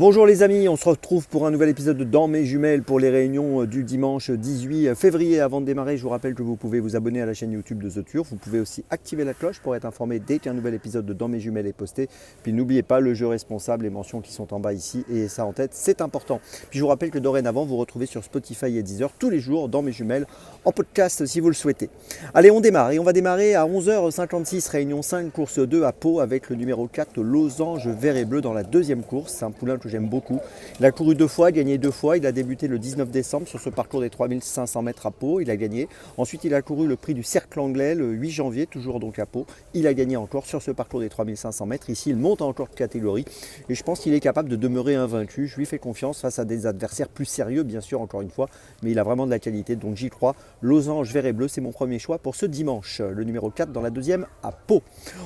Bonjour les amis, on se retrouve pour un nouvel épisode de Dans mes jumelles pour les réunions du dimanche 18 février. Avant de démarrer, je vous rappelle que vous pouvez vous abonner à la chaîne YouTube de The Turf. Vous pouvez aussi activer la cloche pour être informé dès qu'un nouvel épisode de Dans mes jumelles est posté. Puis n'oubliez pas le jeu responsable, les mentions qui sont en bas ici et ça en tête, c'est important. Puis je vous rappelle que dorénavant, vous retrouvez sur Spotify et Deezer tous les jours Dans mes jumelles en podcast si vous le souhaitez. Allez, on démarre et on va démarrer à 11h56, réunion 5, course 2 à Pau avec le numéro 4, Losange Vert et Bleu dans la deuxième course. C'est un poulain que j'aime beaucoup. Il a couru 2 fois, gagné 2 fois. Il a débuté le 19 décembre sur ce parcours des 3500 mètres à Pau. Il a gagné. Ensuite, il a couru le prix du Cercle Anglais le 8 janvier, toujours donc à Pau. Il a gagné encore sur ce parcours des 3500 mètres. Ici, il monte encore de catégorie et je pense qu'il est capable de demeurer invaincu. Je lui fais confiance face à des adversaires plus sérieux, bien sûr, encore une fois, mais il a vraiment de la qualité, donc j'y crois. Losange Vert et Bleu, c'est mon premier choix pour ce dimanche. Le numéro 4 dans la deuxième à Pau.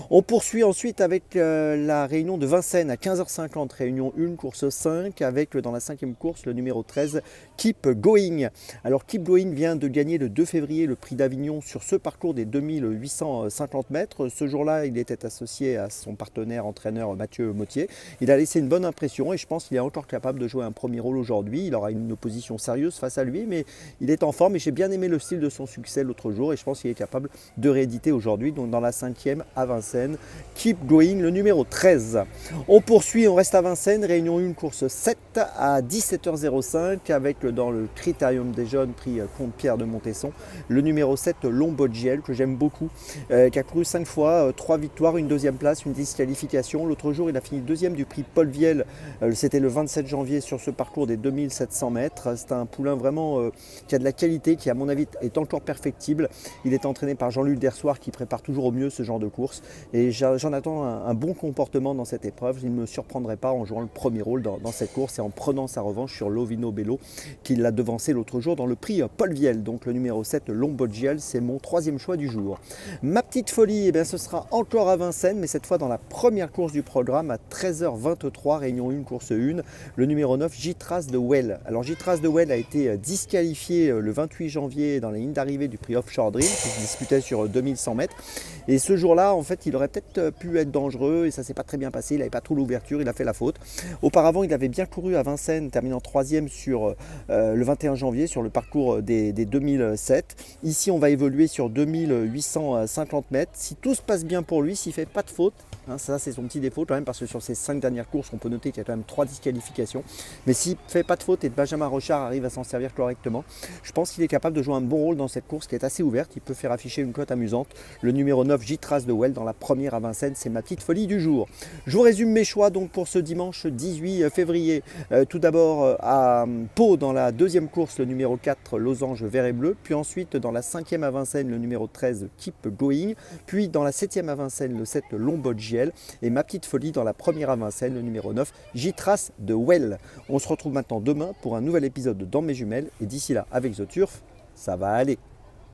On poursuit ensuite avec la réunion de Vincennes à 15h50, réunion 1, course 5, avec dans la cinquième course le numéro 13, Keep Going. Alors Keep Going vient de gagner le 2 février le prix d'Avignon sur ce parcours des 2850 mètres. Ce jour-là, il était associé à son partenaire entraîneur Mathieu Mottier. Il a laissé une bonne impression et je pense qu'il est encore capable de jouer un premier rôle aujourd'hui. Il aura une opposition sérieuse face à lui, mais il est en forme et j'ai bien aimé le style de son succès l'autre jour et je pense qu'il est capable de rééditer aujourd'hui. Donc dans la cinquième à Vincennes, Keep Going, le numéro 13. On poursuit, on reste à Vincennes, réunion 1, course 7 à 17h05 avec dans le Critérium des Jeunes, prix Comte Pierre de Montesson, le numéro 7, Lombodgiel, que j'aime beaucoup, qui a couru 5 fois, 3 victoires, une deuxième place, une disqualification. L'autre jour, il a fini deuxième du prix Paul Viel, c'était le 27 janvier sur ce parcours des 2700 mètres. C'est un poulain vraiment qui a de la qualité, qui à mon avis est encore perfectible. Il est entraîné par Jean-Luc Dersoir qui prépare toujours au mieux ce genre de course et j'en attends un bon comportement dans cette épreuve. Il ne me surprendrait pas en jouant le premier rôle dans cette course et en prenant sa revanche sur Lovino Bello qui l'a devancé l'autre jour dans le prix Paul Viel. Donc le numéro 7, Lombodgiel, c'est mon troisième choix du jour. Ma petite folie, eh bien, ce sera encore à Vincennes, mais cette fois dans la première course du programme à 13h23, réunion 1, course 1, le numéro 9, J-Trace de Well. Alors J-Trace de Well a été disqualifié le 28 janvier dans la ligne d'arrivée du prix Offshore Dream qui se disputait sur 2100 mètres. Et ce jour-là, en fait, il aurait peut-être pu être dangereux et ça s'est pas très bien passé. Il n'avait pas trop l'ouverture, il a fait la faute. Auparavant, il avait bien couru à Vincennes, terminant 3e sur le 21 janvier sur le parcours des 2007. Ici, on va évoluer sur 2850 mètres. Si tout se passe bien pour lui, s'il ne fait pas de faute, hein, ça c'est son petit défaut quand même, parce que sur ces 5 dernières courses, on peut noter qu'il y a quand même 3 disqualifications. Mais s'il ne fait pas de faute et que Benjamin Rochard arrive à s'en servir correctement, je pense qu'il est capable de jouer un bon rôle dans cette course qui est assez ouverte. Il peut faire afficher une cote amusante. Le numéro 9, J-Trace de Well, dans la première à Vincennes, c'est ma petite folie du jour. Je vous résume mes choix donc pour ce dimanche 18 février. Tout d'abord à Pau dans la deuxième course, le numéro 4, Losange Vert et Bleu. Puis ensuite dans la cinquième à Vincennes, le numéro 13, Keep Going. Puis dans la septième à Vincennes, le 7, Lombodgiel. Et ma petite folie dans la première à Vincennes, le numéro 9, J-Trace de Well. On se retrouve maintenant demain pour un nouvel épisode de Dans mes jumelles. Et d'ici là, avec The Turf, ça va aller.